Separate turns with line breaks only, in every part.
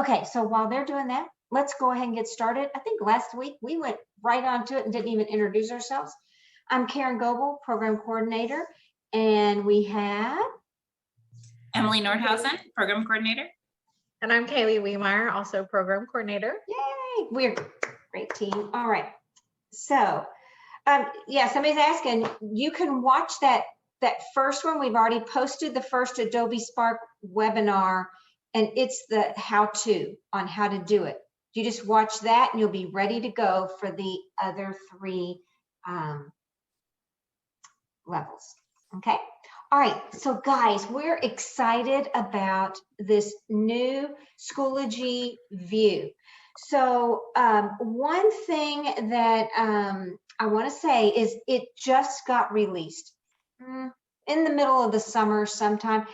Okay, so while they're doing that, let's go ahead and get started. I think last week we went right onto it and didn't even introduce ourselves. I'm Karen Goebel, Program Coordinator, and we have
Emily Nordhausen, Program Coordinator.
And I'm Kaylee Wiemeyer, also Program Coordinator.
Yay, we're a great team. All right, so yeah, somebody's asking, you can watch that first one. We've already posted the first Adobe Spark webinar, and it's the how-to on how to do it. You just watch that and you'll be ready to go for the other three levels. Okay. All right. So guys, we're excited about this new Schoology view. So one thing that I want to say is it just got released in the middle of the summer sometime.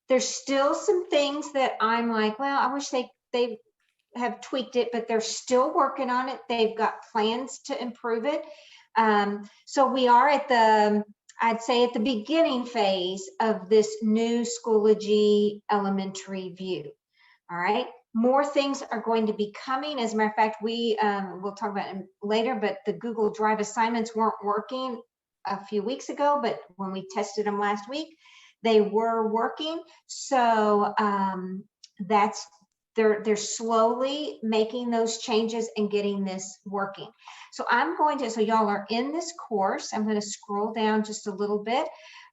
There's still some things that I'm like, well, I wish they have tweaked it, but they're still working on it. They've got plans to improve it. So we are at I'd say at the beginning phase of this new Schoology elementary view. All right. More things are going to be coming. As a matter of fact, we'll talk about it later, but the Google Drive assignments weren't working a few weeks ago, but when we tested them last week, they were working. So they're slowly making those changes and getting this working. So so y'all are in this course. I'm going to scroll down just a little bit.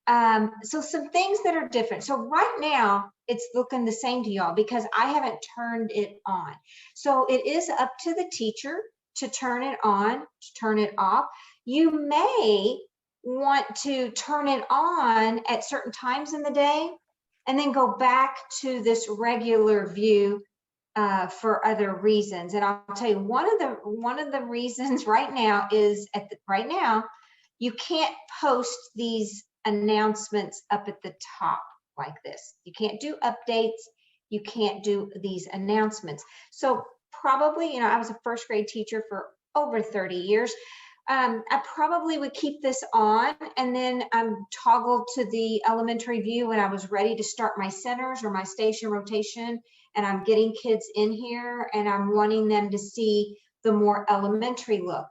So some things that are different. So right now it's looking the same to y'all because I haven't turned it on. So it is up to the teacher to turn it on, to turn it off. You may want to turn it on at certain times in the day and then go back to this regular view for other reasons. And I'll tell you one of the reasons right now is right now you can't post these announcements up at the top like this. You can't do updates. You can't do these announcements. So probably, I was a first grade teacher for over 30 years. I probably would keep this on and then toggle to the elementary view when I was ready to start my centers or my station rotation, and I'm getting kids in here and I'm wanting them to see the more elementary look.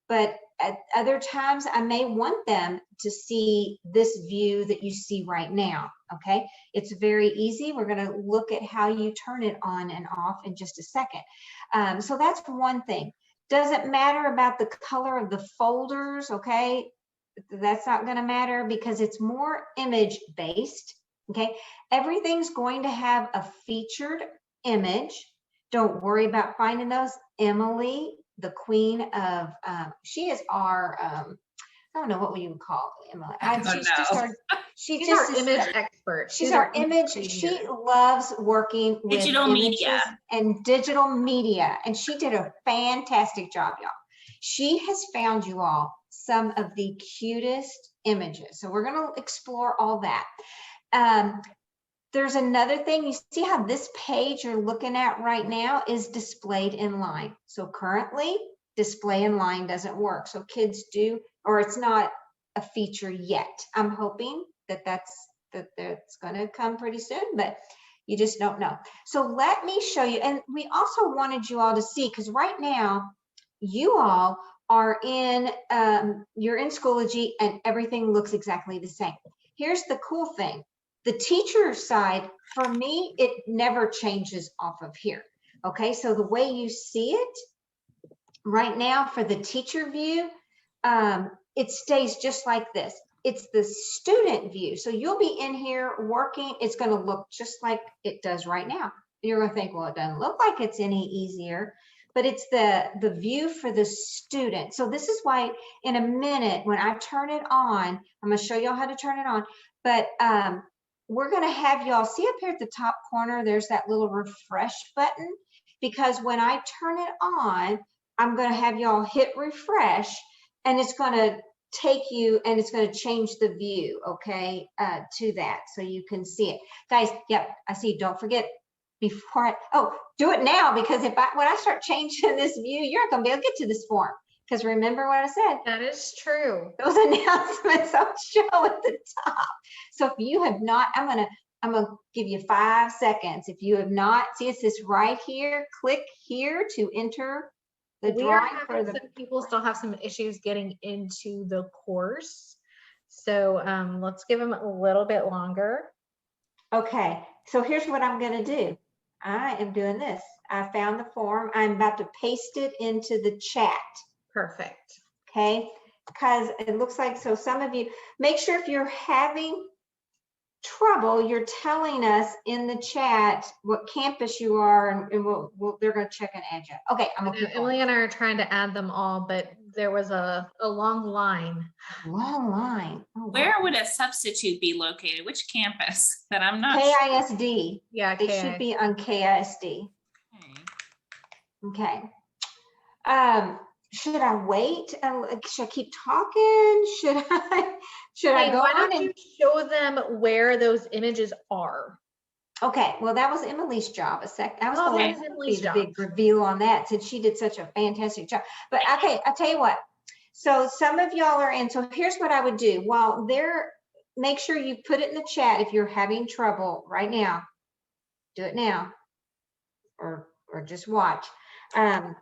But at other times, I may want them to see this view that you see right now, okay? It's very easy. We're gonna look at how you turn it on and off in just a second. So that's one thing. Doesn't matter about the color of the folders, okay? That's not gonna matter because it's more image based, okay? Everything's going to have a featured image. Don't worry about finding those. Emily, the queen of, she is our, I don't know what we would call Emily. She's
our image expert.
She's our image. She loves working with
digital media
and digital media, and she did a fantastic job, y'all. She has found you all some of the cutest images, so we're going to explore all that. There's another thing. You see how this page you're looking at right now is displayed in line. So currently, display in line doesn't work. So kids do, or it's not a feature yet. I'm hoping that's going to come pretty soon, but you just don't know. So let me show you. And we also wanted you all to see, because right now you all are you're in Schoology and everything looks exactly the same. Here's the cool thing. The teacher side, for me, it never changes off of here. Okay, so the way you see it right now for the teacher view, it stays just like this. It's the student view. So you'll be in here working. It's going to look just like it does right now. You're going to think, well, it doesn't look like it's any easier, but it's the view for the student. So this is why in a minute, when I turn it on, I'm going to show y'all how to turn it on, but we're going to have y'all see up here at the top corner, there's that little refresh button, because when I turn it on, I'm going to have y'all hit refresh and it's going to take you and it's going to change the view, okay, to that so you can see it. Guys, yep, I see. Don't forget before do it now, because when I start changing this view, you're not going to be able to get to this form. Because remember what I said?
That is true.
Those announcements I'll show at the top. So if you have not, I'm going to I'm gonna give you 5 seconds. If you have not, see it says right here, click here to enter the
We are
drawing for
having
the,
some people still have some issues getting into the course. So let's give them a little bit longer.
okay. So here's what I'm gonna do. I am doing this. I found the form. I'm about to paste it into the chat.
Perfect.
Okay, because it looks like, so some of you, make sure if you're having trouble, you're telling us in the chat what campus you are, and they're going to check and add you. Okay, I'm going to keep
Emily
going.
and I are trying to add them all, but there was a long line.
Long line. Oh, wow.
Where would a substitute be located? Which campus? That I'm not sure.
KISD.
Yeah,
They should be on KISD.
Okay.
Okay. Should I wait? Should I keep talking? Should I
Hey,
go
why
on
don't
and
you show them where those images are?
okay, well, that was Emily's job. I was
Oh,
going to
that
let
is
her
Emily's
be the
job.
big reveal on that since she did such a fantastic job. But okay, I'll tell you what. So some of y'all are in. So here's what I would do. While they're, make sure you put it in the chat if you're having trouble right now. Do it now, or just watch. And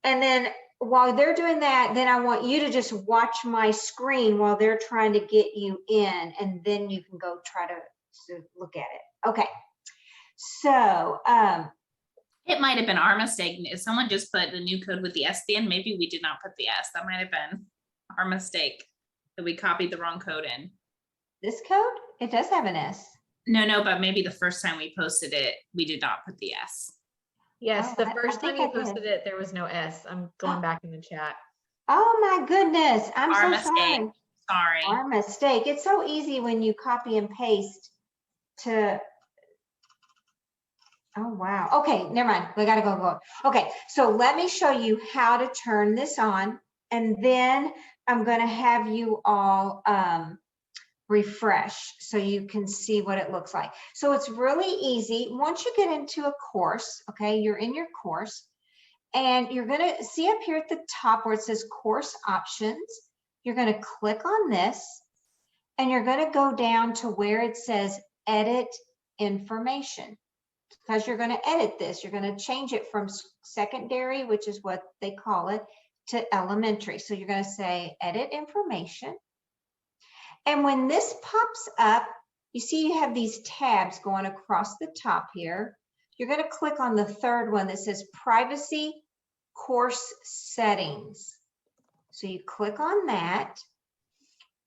then while they're doing that, then I want you to just watch my screen while they're trying to get you in, and then you can go try to look at it. Okay. So,
It might have been our mistake. If someone just put the new code with the S in, maybe we did not put the S. That might have been our mistake, that we copied the wrong code in.
this code, it does have an S.
No, but maybe the first time we posted it, we did not put the S.
Yes,
Oh,
the
I
first
think
time you
I did.
posted it, there was no S. I'm going back in the chat.
Oh my goodness, I'm
Our
so
mistake.
sorry.
Sorry.
Our mistake. It's so easy when you copy and paste to, oh wow. Okay, never mind. We gotta go. Okay, so let me show you how to turn this on, and then I'm gonna have you all refresh so you can see what it looks like. So it's really easy. Once you get into a course, okay, you're in your course, and you're gonna see up here at the top where it says course options. You're gonna click on this, and you're gonna go down to where it says edit information, because you're gonna edit this. You're gonna change it from secondary, which is what they call it, to elementary. So you're gonna say edit information. And when this pops up, you see you have these tabs going across the top here. You're going to click on the third one that says privacy course settings. So you click on that,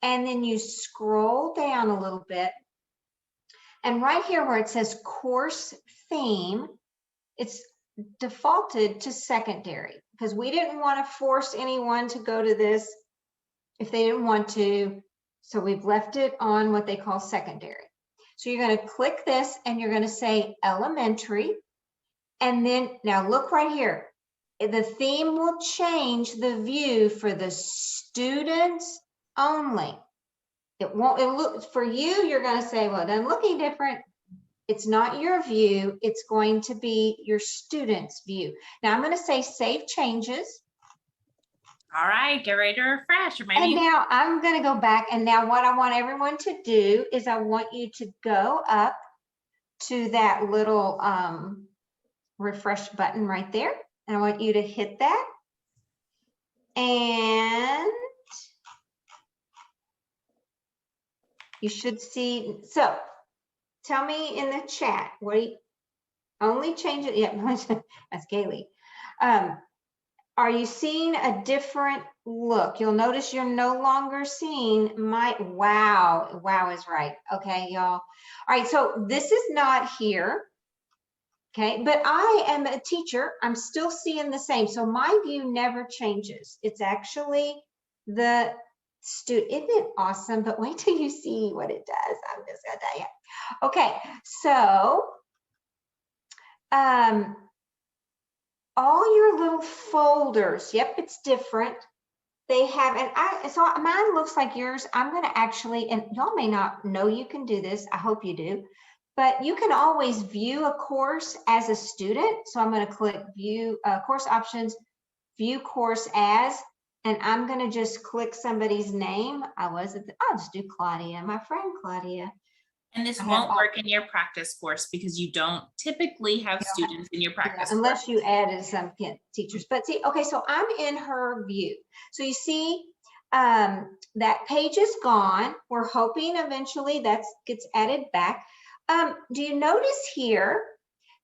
and then you scroll down a little bit. And right here where it says course theme, it's defaulted to secondary because we didn't want to force anyone to go to this if they didn't want to. So we've left it on what they call secondary. So you're going to click this and you're going to say elementary. And then now look right here. The theme will change the view for the students only. It won't, it look for you, you're going to say, well, it doesn't look any different. It's not your view. It's going to be your student's view. Now I'm going to say save changes.
All right, get ready to refresh.
And now I'm going to go back, and now what I want everyone to do is I want you to go up to that little refresh button right there, and I want you to hit that. And you should see, so tell me in the chat, what do you, only change it, yeah, that's Kaylee. Are you seeing a different look? You'll notice you're no longer seeing my, wow is right. Okay, y'all. All right, so this is not here. Okay, but I am a teacher. I'm still seeing the same. So my view never changes. It's actually the student. Isn't it awesome? But wait till you see what it does. I'm just gonna tell you. Okay, so all your little folders, yep, it's different. They have, and so mine looks like yours. I'm going to actually, and y'all may not know you can do this. I hope you do, but you can always view a course as a student. So I'm going to click view course options, view course as, and I'm going to just click somebody's name. I'll just do Claudia, my friend Claudia.
And this
I have
won't
all-
work in your practice course because you don't typically have students in your
Yeah,
practice
unless
course.
you added some teachers. But see, okay, so I'm in her view. So you see, that page is gone. We're hoping eventually that gets added back. Do you notice here,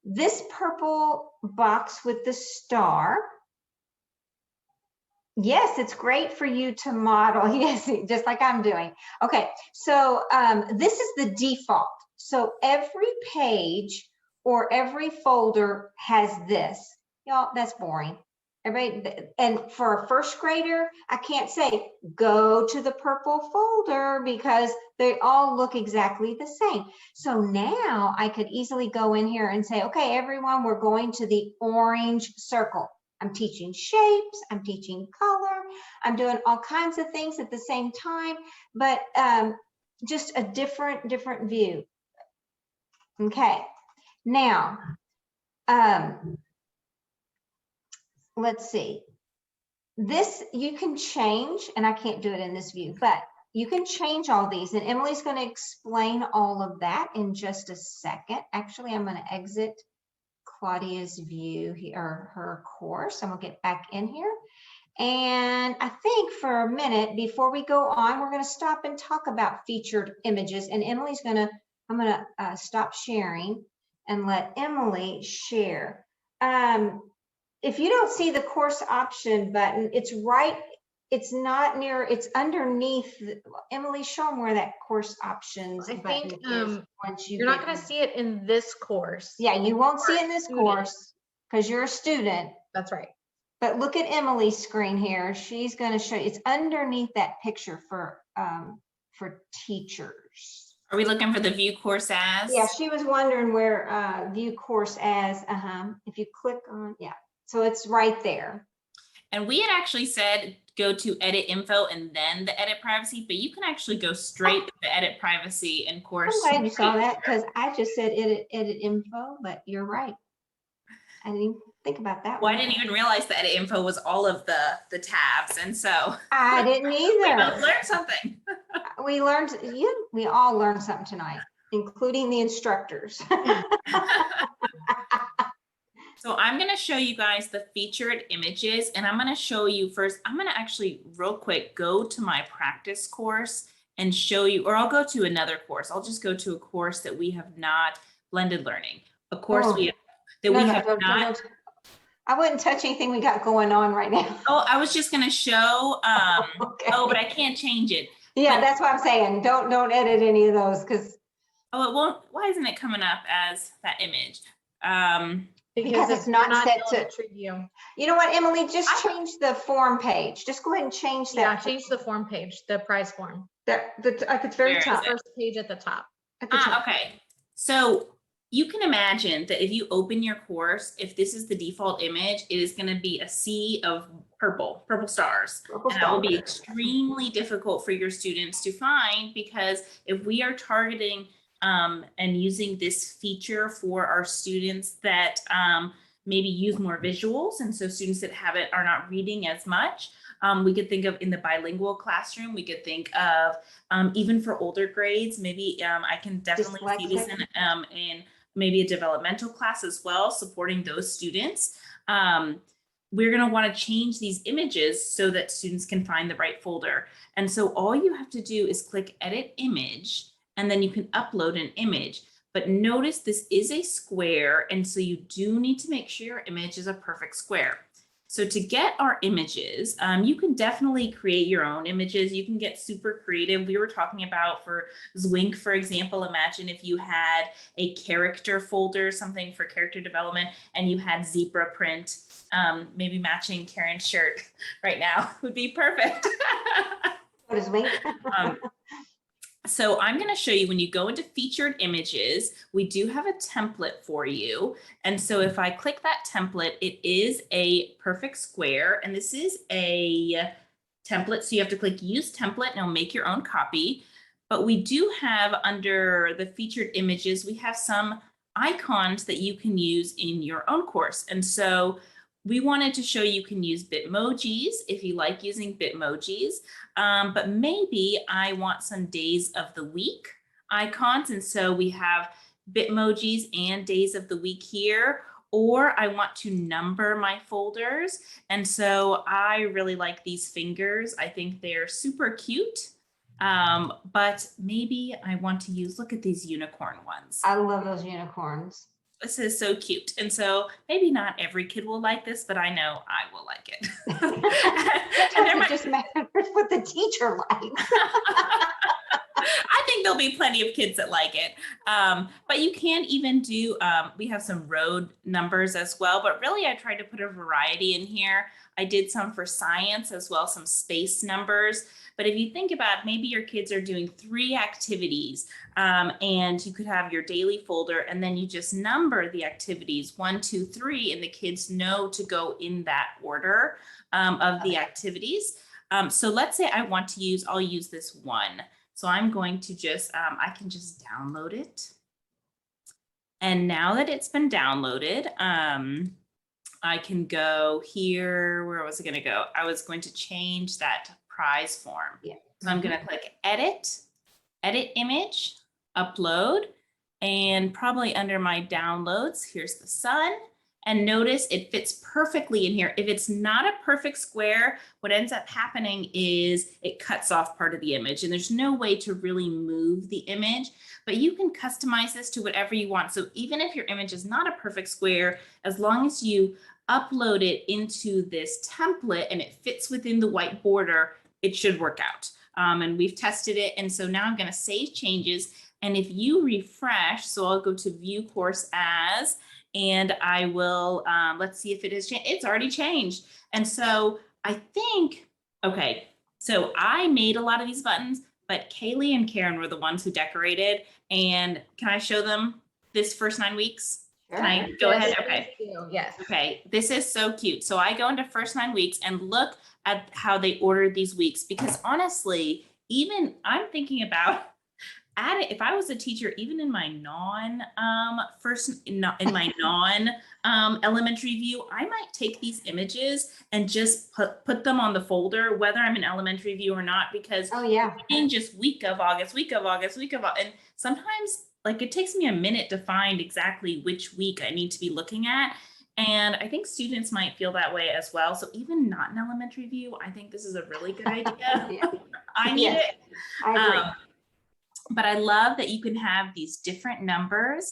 this purple box with the star? Yes, it's great for you to model. Yes, just like I'm doing. Okay, so this is the default. So every page or every folder has this. Y'all, that's boring. Everybody, and for a first grader, I can't say go to the purple folder because they all look exactly the same. So now I could easily go in here and say, okay, everyone, we're going to the orange circle. I'm teaching shapes, I'm teaching color, I'm doing all kinds of things at the same time, but just a different view. Okay, now, let's see. This you can change, and I can't do it in this view, but you can change all these, and Emily's going to explain all of that in just a second. Actually, I'm going to exit Claudia's view here, or her course. I'm going to get back in here. And I think for a minute before we go on, we're going to stop and talk about featured images. And Emily's going to, I'm going to stop sharing and let Emily share. If you don't see the course option button, it's right, it's not near, it's underneath. Emily, show them where that course options
I
button
think
is once
you're not going to see it in this course.
Yeah, you won't see it in this
Student.
course because you're a student.
That's right.
But look at Emily's screen here. She's going to show you. It's underneath that picture for teachers.
Are we looking for the view course as?
Yeah, she was wondering where view course as. If you click on, yeah. So it's right there.
And we had actually said go to edit info and then the edit privacy, but you can actually go straight to the edit privacy and course.
I'm glad you saw that because I just said edit info, but you're right. I didn't even think about that
Well,
one.
I didn't even realize the edit info was all of the tabs, and so
I didn't
we both
either.
learned something.
We learned, we all learned something tonight, including the instructors.
So I'm going to show you guys the featured images, and I'm going to show you first. I'm going to actually real quick go to my practice course and show you, or I'll go to another course. I'll just go to a course that we have not, blended learning, a course we have not.
I wouldn't touch anything we got going on right now.
Oh, I was just going to show,
Okay.
oh, but I can't change it.
Yeah,
But-
that's what I'm saying. Don't edit any of those because
Oh, it won't. Why isn't it coming up as that image?
Because it's not set to
elementary view.
You know what, Emily, just change the form page. Just go ahead and change
Yeah,
that.
change the form page, the prize form.
At the very
Where is
top.
it?
First page at the top.
At the top.
Okay. So you can imagine that if you open your course, if this is the default image, it is going to be a sea of purple stars.
Purple
And that will be
star.
extremely difficult for your students to find, because if we are targeting and using this feature for our students that maybe use more visuals, and so students that have it are not reading as much, we could think of in the bilingual classroom, we could think of even for older grades, maybe I can definitely see this in maybe a developmental class as well, supporting those students. We're going to want to change these images so that students can find the right folder. And so all you have to do is click edit image, and then you can upload an image. But notice this is a square, and so you do need to make sure your image is a perfect square. So to get our images, you can definitely create your own images. You can get super creative. We were talking about for Zwink, for example, imagine if you had a character folder, something for character development, and you had zebra print, maybe matching Karen's shirt right now would be perfect.
What is Wink?
So I'm going to show you when you go into featured images, we do have a template for you. And so if I click that template, it is a perfect square, and this is a template. So you have to click use template and it'll make your own copy. But we do have under the featured images, we have some icons that you can use in your own course. And so we wanted to show you can use Bitmojis if you like using Bitmojis, but maybe I want some days of the week. icons. And so we have Bitmojis and days of the week here, or I want to number my folders. And so I really like these fingers. I think they're super cute. But maybe I want to use, look at these unicorn ones.
I love those unicorns.
This is so cute. And so maybe not every kid will like this, but I know I will like it.
Sometimes it just matters what the teacher likes.
I think there'll be plenty of kids that like it. But you can even do, we have some road numbers as well, but really I tried to put a variety in here. I did some for science as well, some space numbers. But if you think about, maybe your kids are doing 3 activities, and you could have your daily folder, and then you just number the activities 1, 2, 3, and the kids know to go in that order of the activities. So let's say I want to use, I'll use this one. So I'm going to just, I can just download it. And now that it's been downloaded, I can go here. Where was I going to go? I was going to change that prize form.
Yeah.
So I'm going to click edit image, upload, and probably under my downloads, here's the sun. And notice it fits perfectly in here. If it's not a perfect square, what ends up happening is it cuts off part of the image, and there's no way to really move the image, but you can customize this to whatever you want. So even if your image is not a perfect square, as long as you upload it into this template and it fits within the white border, it should work out. And we've tested it. And so now I'm going to save changes. And if you refresh, so I'll go to view course as, and I will, let's see if it has changed. It's already changed. And so I think, okay, so I made a lot of these buttons, but Kaylee and Karen were the ones who decorated. And can I show them this first 9 weeks? Can I go ahead? Okay.
Yes.
Okay, this is so cute. So I go into first 9 weeks and look at how they ordered these weeks, because honestly, even I'm thinking about adding, if I was a teacher, even in my elementary view, I might take these images and just put them on the folder, whether I'm in elementary view or not, because just week of August, and sometimes like it takes me a minute to find exactly which week I need to be looking at. And I think students might feel that way as well. So even not in elementary view, I think this is a really good idea. I need it.
I agree.
But I love that you can have these different numbers,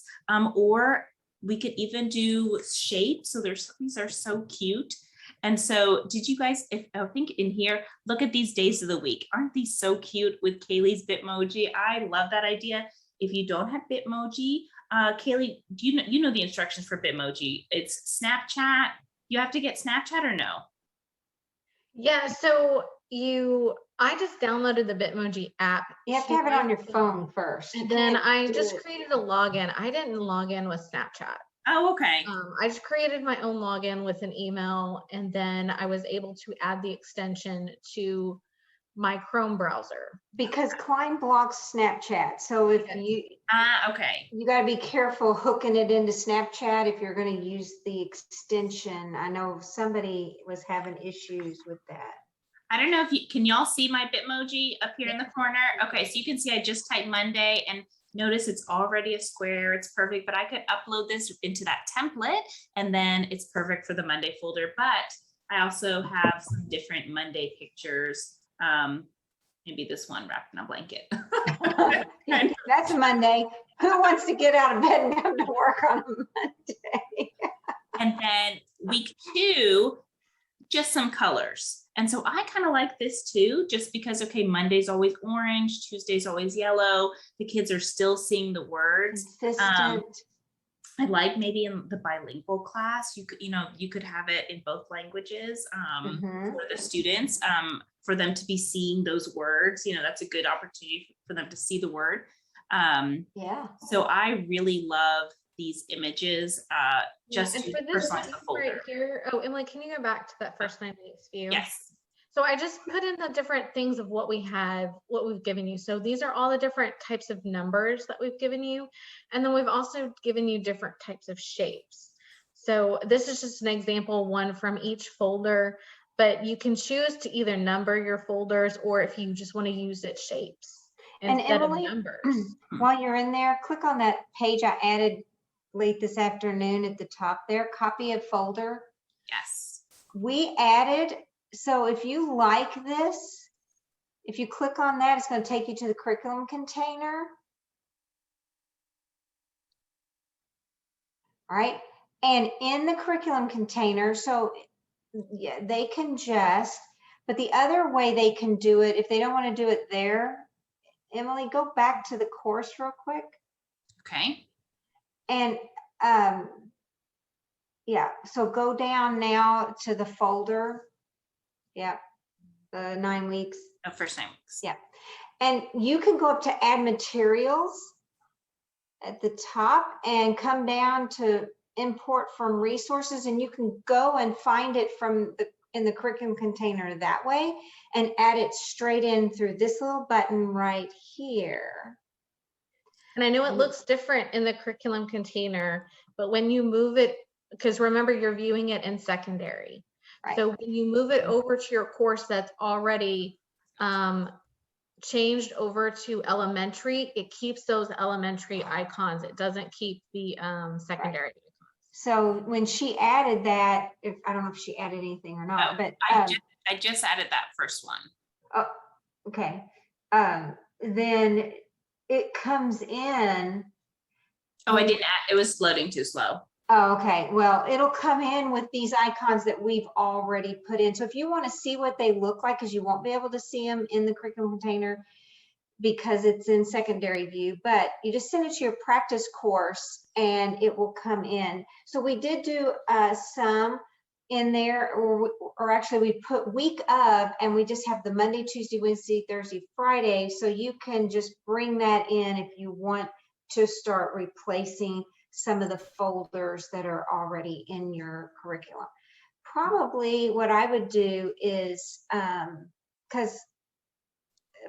or we could even do shapes. So these are so cute. And so did you guys, I think in here, look at these days of the week. Aren't these so cute with Kaylee's Bitmoji? I love that idea. If you don't have Bitmoji, Kaylee, do you know the instructions for Bitmoji? It's Snapchat. You have to get Snapchat or no?
Yeah, so I just downloaded the Bitmoji app.
You have to have it on your phone first.
And then I just created a login. I didn't log in with Snapchat.
Oh, okay.
I just created my own login with an email, and then I was able to add the extension to my Chrome browser.
Because Klein blocks Snapchat. So if you got to be careful hooking it into Snapchat if you're going to use the extension. I know somebody was having issues with that.
I don't know if can y'all see my Bitmoji up here in the corner? Okay, so you can see I just typed Monday, and notice it's already a square. It's perfect, but I could upload this into that template and then it's perfect for the Monday folder. But I also have some different Monday pictures. Maybe this one wrapped in a blanket.
That's Monday. Who wants to get out of bed and come to work on a Monday?
And then week 2, just some colors. And so I kind of like this too, just because, okay, Monday's always orange, Tuesday's always yellow. The kids are still seeing the words.
Consistent.
I like maybe in the bilingual class, you could have it in both languages for the students, for them to be seeing those words. That's a good opportunity for them to see the word. So I really love these images, just to personalize the folder.
Right here. Oh, Emily, can you go back to that first 9 weeks view?
Yes.
So I just put in the different things of what we've given you. So these are all the different types of numbers that we've given you. And then we've also given you different types of shapes. So this is just an example, one from each folder, but you can choose to either number your folders or if you just want to use it shapes.
And
instead
Emily,
of numbers.
while you're in there, click on that page I added late this afternoon at the top there, copy of folder.
Yes.
We added, so if you like this, if you click on that, it's going to take you to the curriculum container. All right. And in the curriculum container, so yeah, they can just, but the other way they can do it, if they don't want to do it there, Emily, go back to the course real quick.
Okay.
And yeah, so go down now to the folder. Yeah, the 9 weeks.
Oh, first 9 weeks.
Yeah. And you can go up to add materials at the top and come down to import from resources, and you can go and find it from in the curriculum container that way and add it straight in through this little button right here.
And I know it looks different in the curriculum container, but when you move it, because remember you're viewing it in secondary.
Right.
So when you move it over to your course that's already changed over to elementary, it keeps those elementary icons. It doesn't keep the secondary.
Right. So when she added that, I don't know if she added anything or not, but
I just added that first one.
Oh, okay. Then it comes in.
Oh, I didn't add, it was loading too slow.
Oh, okay. Well, it'll come in with these icons that we've already put in. So if you want to see what they look like, because you won't be able to see them in the curriculum container because it's in secondary view, but you just send it to your practice course and it will come in. So we did do some in there, or actually we put week of, and we just have the Monday, Tuesday, Wednesday, Thursday, Friday. So you can just bring that in if you want to start replacing some of the folders that are already in your curriculum. Probably what I would do is, because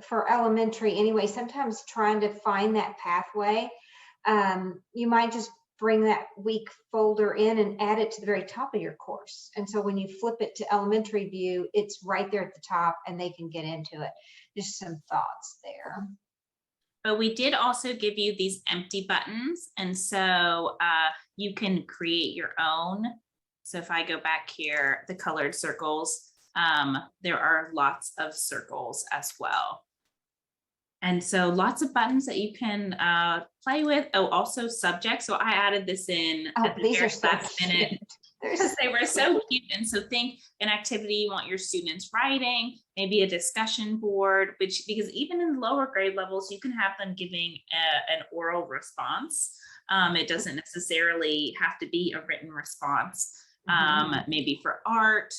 for elementary anyway, sometimes trying to find that pathway, you might just bring that week folder in and add it to the very top of your course. And so when you flip it to elementary view, it's right there at the top and they can get into it. Just some thoughts there.
But we did also give you these empty buttons. And so you can create your own. So if I go back here, the colored circles, there are lots of circles as well. And so lots of buttons that you can play with. Oh, also subjects. So I added this in at the very last minute because they were so cute. And so think an activity you want your students writing, maybe a discussion board, which, because even in lower grade levels, you can have them giving an oral response. It doesn't necessarily have to be a written response. Maybe for art,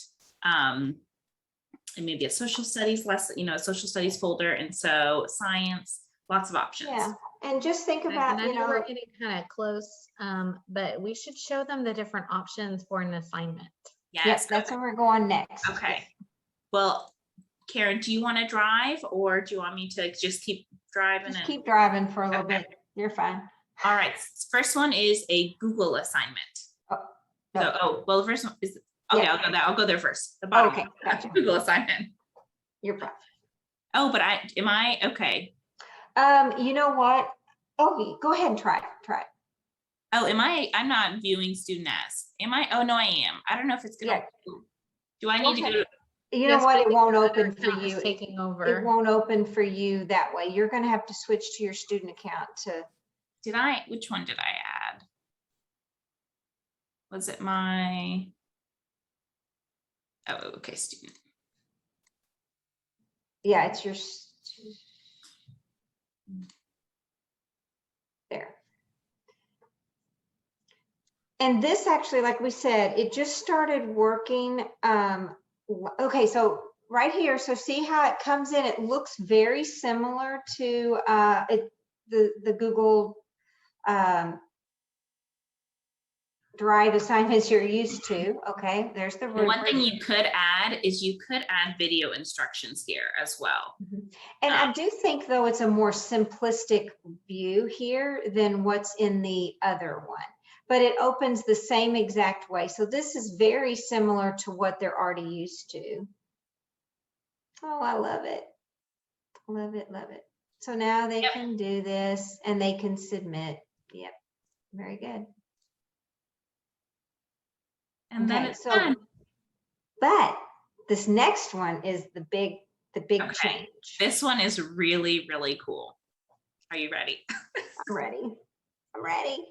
and maybe a social studies lesson, a social studies folder. And so science, lots of options.
Yeah. And just think about,
I know we're getting kind of close, but we should show them the different options for an assignment.
Yes, that's where we're going next.
Okay. Well, Karen, do you want to drive, or do you want me to just keep driving?
Just keep driving for a little bit. You're fine.
All right. First one is a Google assignment. Well, the first one is, okay, yeah. I'll go there first. The bottom one. Gotcha. Google assignment.
You're fine.
Oh, but am I okay?
You know what? Oh, go ahead and try it.
Oh, I'm not viewing student as. Am I? Oh, no, I am. I don't know if it's gonna. Yeah. Do I need to go to?
You know what? It won't open for you.
Taking over.
It won't open for you that way. You're going to have to switch to your student account to.
Which one did I add? Was it my? Oh, okay, student.
Yeah, it's your. There. And this actually, like we said, it just started working. Okay, so right here, so see how it comes in? It looks very similar to the Google Drive assignments you're used to. Okay, there's the rubric.
One thing you could add is you could add video instructions here as well.
And I do think, though, it's a more simplistic view here than what's in the other one, but it opens the same exact way. So this is very similar to what they're already used to. Oh, I love it. Love it, love it. So now they
Yep.
can do this and they can submit. Yep, very good.
And then
Okay,
it's
so,
done.
but this next one is the big
Okay.
change.
This one is really, really cool. Are you ready?
I'm ready. I'm ready.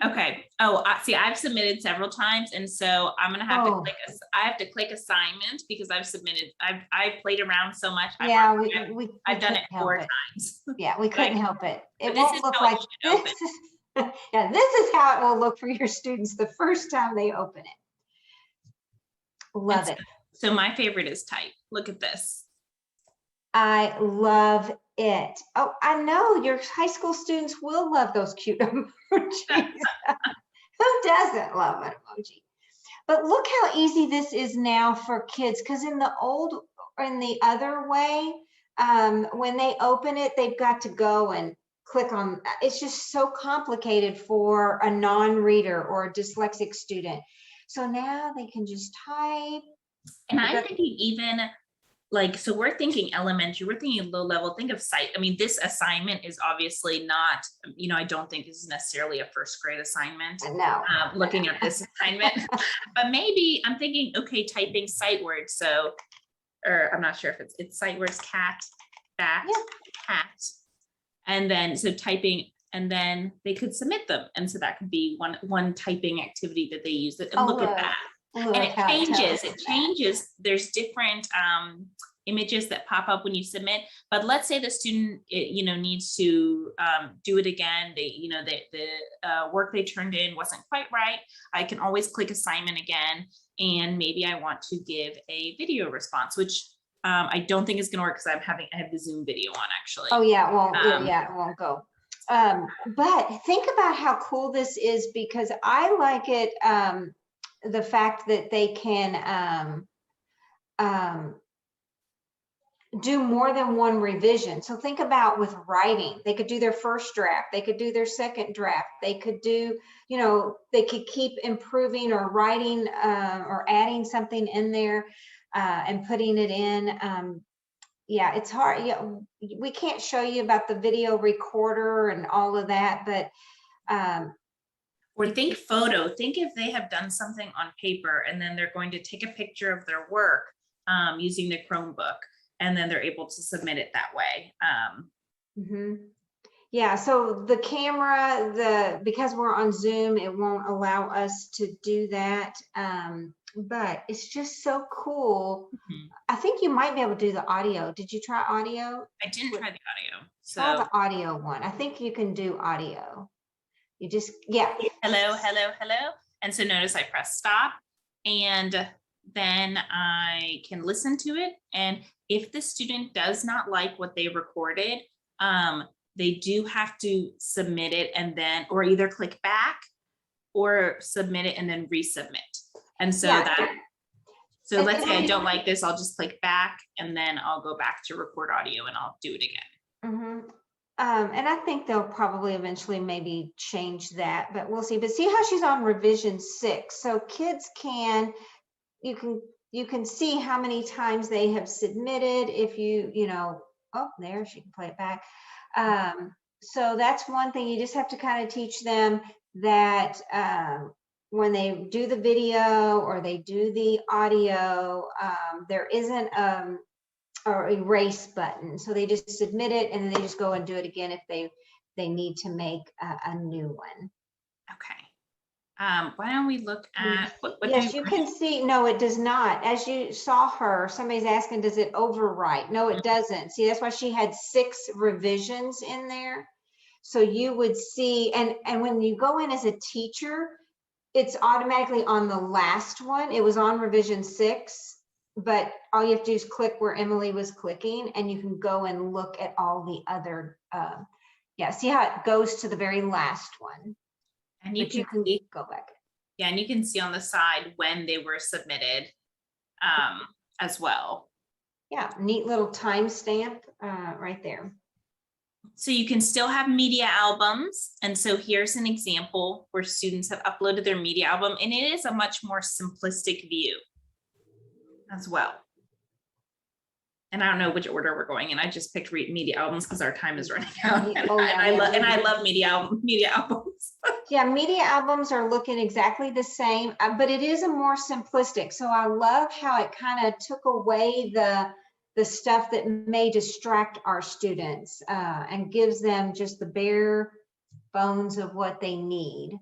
Okay. Oh, see, I've submitted several times, and so I'm gonna have to
Oh.
click. I have to click assignment because I've submitted. I played around so much.
Yeah,
I've done
couldn't
it
help
4
it.
times.
Yeah, we couldn't help it. It
but this
won't
is
look
how it
like
should open.
this. Yeah, this is how it will look for your students the first time they open it. Love it.
So my favorite is type. Look at this.
I love it. Oh, I know your high school students will love those cute emojis. Who doesn't love an emoji? But look how easy this is now for kids, because in the other way, when they open it, they've got to go and click on, it's just so complicated for a non-reader or a dyslexic student. So now they can just type.
And I'm thinking even like, so we're thinking elementary, we're thinking low level, think of sight. I mean, this assignment is obviously not, I don't think this is necessarily a first grade assignment.
No.
Looking at this assignment, but maybe I'm thinking, okay, typing sight words. So, or I'm not sure if it's sight words, cat, bat, cat. And then, so typing, and then they could submit them. And so that could be one typing activity that they use. And look at that. And it changes. There's different images that pop up when you submit, but let's say the student needs to do it again. The work they turned in wasn't quite right. I can always click assignment again, and maybe I want to give a video response, which I don't think is going to work because I have the Zoom video on actually.
Oh yeah, it won't go. But think about how cool this is, because I like it. The fact that they can do more than one revision. So think about with writing, they could do their first draft, they could do their second draft, they could do, they could keep improving or writing or adding something in there and putting it in. Yeah, it's hard. Yeah, we can't show you about the video recorder and all of that, but
or think photo. Think if they have done something on paper and then they're going to take a picture of their work using the Chromebook, and then they're able to submit it that way.
Yeah, so the camera, because we're on Zoom, it won't allow us to do that. But it's just so cool. I think you might be able to do the audio. Did you try audio?
I didn't try the audio. So
try the audio one. I think you can do audio. You just,
hello. And so notice I press stop, and then I can listen to it. And if the student does not like what they recorded, they do have to submit it, and then, or either click back or submit it and then resubmit. And so so let's say I don't like this, I'll just click back, and then I'll go back to record audio and I'll do it again.
And I think they'll probably eventually maybe change that, but we'll see. But see how she's on revision 6. So kids you can see how many times they have submitted. If oh, there, she can play it back. So that's one thing. You just have to kind of teach them that when they do the video or they do the audio, there isn't or erase button. So they just submit it and then they just go and do it again if they need to make a new one.
Okay. Why don't we look at what
yes, you can see. No, it does not. As you saw her, somebody's asking, does it overwrite? No, it doesn't. See, that's why she had 6 revisions in there. So you would see, and when you go in as a teacher, it's automatically on the last one. It was on revision 6. But all you have to do is click where Emily was clicking, and you can go and look at all the other, see how it goes to the very last one.
And you can
go back.
Yeah, and you can see on the side when they were submitted as well.
Yeah, neat little timestamp right there.
So you can still have media albums. And so here's an example where students have uploaded their media album, and it is a much more simplistic view as well. and I don't know which order we're going in. I just picked media albums because our time is running out.
Oh, yeah,
I love media albums.
Yeah, media albums are looking exactly the same, but it is a more simplistic. So I love how it kind of took away the stuff that may distract our students and gives them just the bare bones of what they need.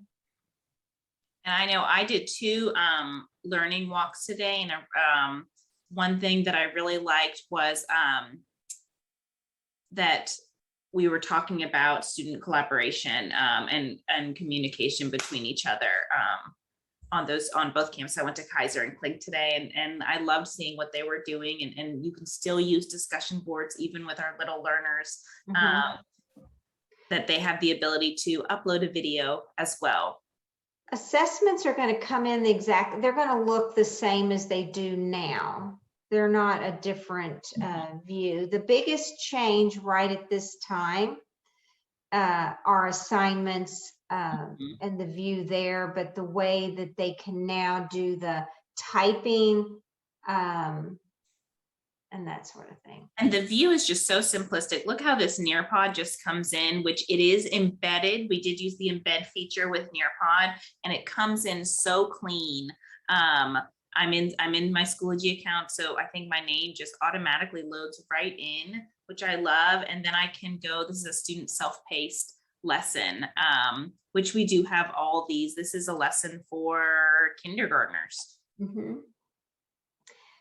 And I know I did 2 learning walks today, and one thing that I really liked was that we were talking about student collaboration and communication between each other on both campuses. I went to Kaiser and Clink today, and I loved seeing what they were doing, and you can still use discussion boards even with our little learners, that they have the ability to upload a video as well.
Assessments are going to come in they're going to look the same as they do now. They're not a different view. The biggest change right at this time are assignments and the view there, but the way that they can now do the typing and that sort of thing.
And the view is just so simplistic. Look how this Nearpod just comes in, which it is embedded. We did use the embed feature with Nearpod, and it comes in so clean. I'm in my Schoology account, so I think my name just automatically loads right in, which I love. And then I can go, this is a student self-paced lesson, which we do have all these. This is a lesson for kindergartners.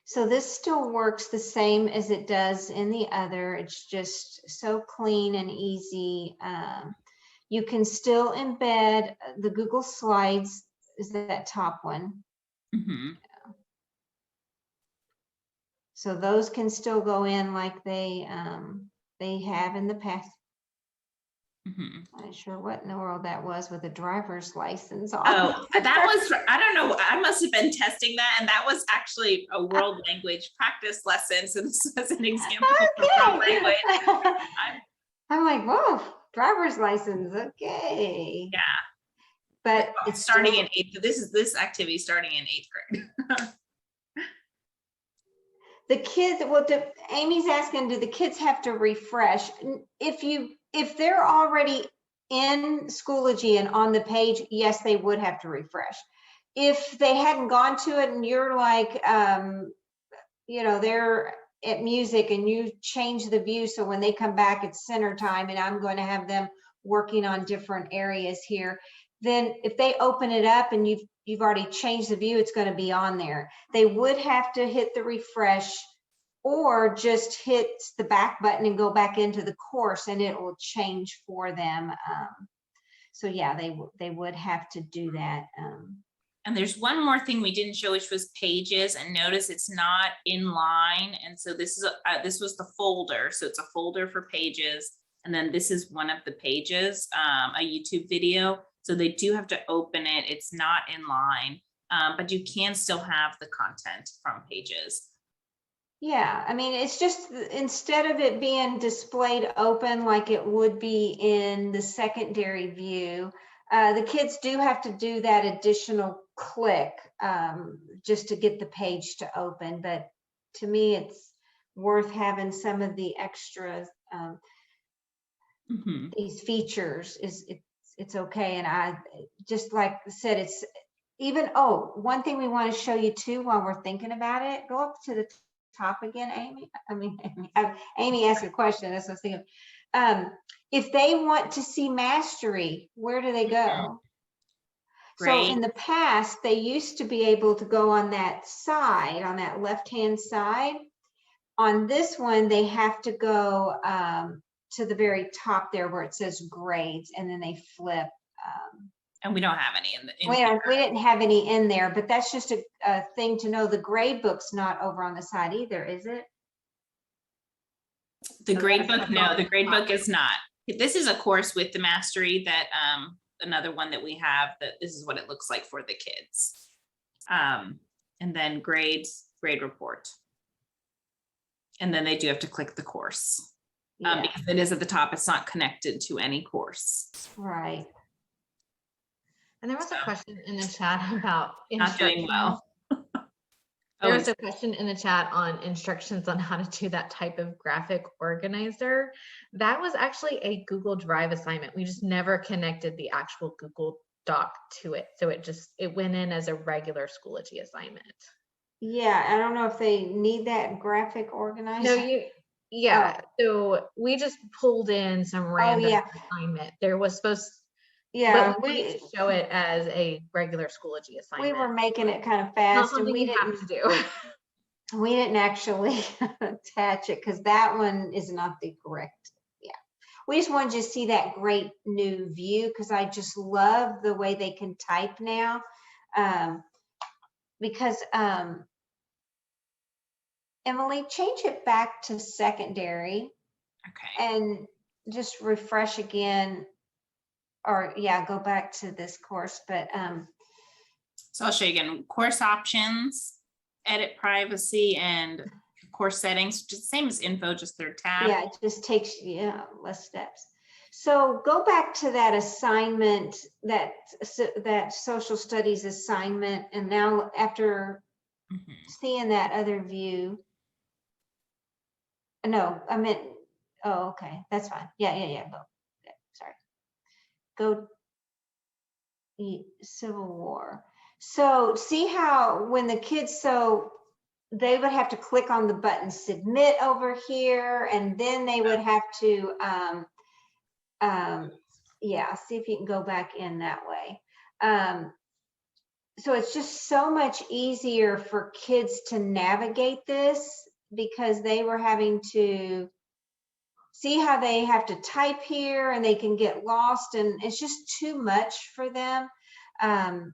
So this still works the same as it does in the other. It's just so clean and easy. You can still embed the Google Slides, is that top one. So those can still go in like they have in the past. I'm not sure what in the world that was with a driver's license on.
Oh, that was, I don't know, I must have been testing that, and that was actually a world language practice lesson. So this was an example of world language.
I'm like, whoa, driver's license, okay.
Yeah.
But
it's starting in 8th. This activity starting in 8th grade.
The kids, Amy's asking, do the kids have to refresh? If they're already in Schoology and on the page, yes, they would have to refresh. If they hadn't gone to it and you're like, they're at music and you change the view, so when they come back it's center time and I'm going to have them working on different areas here, then if they open it up and you've already changed the view, it's going to be on there. They would have to hit the refresh or just hit the back button and go back into the course and it will change for them. So yeah, they would have to do that.
And there's one more thing we didn't show, which was pages, and notice it's not in line. And so this was the folder. So it's a folder for pages. And then this is one of the pages, a YouTube video. So they do have to open it. It's not in line, but you can still have the content from pages.
Yeah, I mean, it's just instead of it being displayed open like it would be in the secondary view, the kids do have to do that additional click just to get the page to open. But to me, it's worth having some of the extras. These features it's okay. And I just like I said, it's even, one thing we want to show you too while we're thinking about it, go up to the top again, Amy. Amy asked a question. That's what I was thinking. If they want to see mastery, where do they go?
Great.
So in the past, they used to be able to go on that side, on that left-hand side. On this one, they have to go to the very top there where it says grades, and then they flip.
And we don't have any in
we didn't have any in there, but that's just a thing to know. The grade book's not over on the side either, is it?
The grade book, no, the grade book is not. This is a course with the mastery that another one that we have, that this is what it looks like for the kids. And then grade report. And then they do have to click the course. Because it is at the top, it's not connected to any course.
Right.
And there was a question in the chat about
not doing well.
There
Oh,
was a question in the chat on instructions on how to do that type of graphic organizer. That was actually a Google Drive assignment. We just never connected the actual Google Doc to it. So it went in as a regular Schoology assignment.
Yeah, I don't know if they need that graphic organizer.
No, yeah. So we just pulled in some random
yeah.
assignment. There was supposed,
Yeah,
but we wanted to show it as a regular Schoology assignment.
we were making it kind of
Not
fast, and
something
we
you have to do.
didn't actually attach it because that one is not the correct. Yeah, we just wanted you to see that great new view because I just love the way they can type now. Because Emily, change it back to secondary
okay.
and just refresh again, or yeah, go back to this course. But
So I'll show you again, course options, edit privacy, and course settings, just the same as info, just third tab.
yeah, it just takes less steps. So go back to that assignment, that social studies assignment, and now after seeing that other view, no, I meant, oh, okay, that's fine. Yeah, go. Okay, sorry. Go Civil War. So see how when the kids, so they would have to click on the button submit over here, and then they would have to, yeah, see if you can go back in that way. So it's just so much easier for kids to navigate this because they were having to see how they have to type here and they can get lost, and it's just too much for them.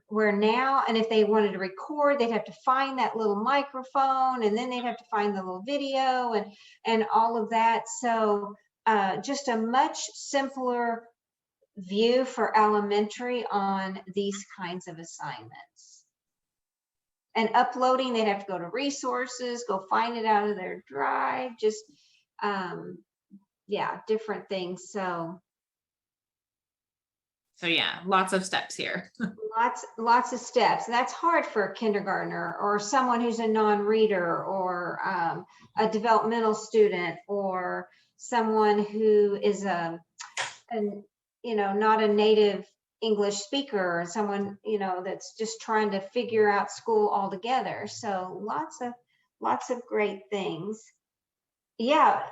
Where now, and if they wanted to record, they'd have to find that little microphone, and then they'd have to find the little video and all of that. So just a much simpler view for elementary on these kinds of assignments. And uploading, they'd have to go to resources, go find it out of their drive, just yeah, different things. So
yeah, lots of steps here.
lots of steps. And that's hard for a kindergartner or someone who's a non-reader, or a developmental student, or someone who is not a native English speaker, or someone that's just trying to figure out school altogether. So lots of great things. Yeah,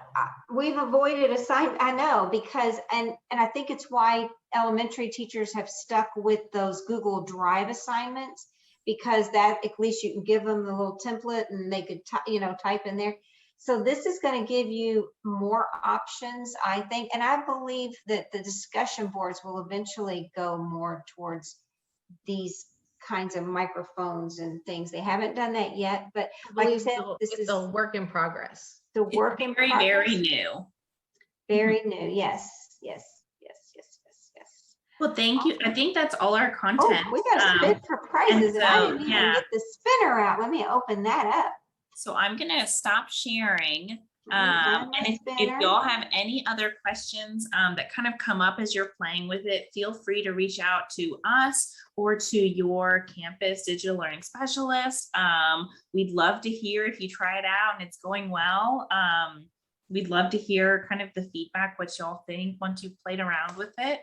we've avoided I know, because and I think it's why elementary teachers have stuck with those Google Drive assignments, because that at least you can give them the little template and they could type in there. So this is going to give you more options, I think, and I believe that the discussion boards will eventually go more towards these kinds of microphones and things. They haven't done that yet, but like I said, this is
a work in progress.
The work in progress.
Very new.
Very new. Yes.
Well, thank you. I think that's all our content.
Oh, we got a spin for prizes, and I didn't even
yeah.
get the spinner out. Let me open that up.
So I'm gonna stop sharing. And if y'all have any other questions that kind of come up as you're playing with it, feel free to reach out to us or to your campus digital learning specialist. We'd love to hear if you try it out and it's going well. We'd love to hear kind of the feedback, what y'all think once you've played around with it.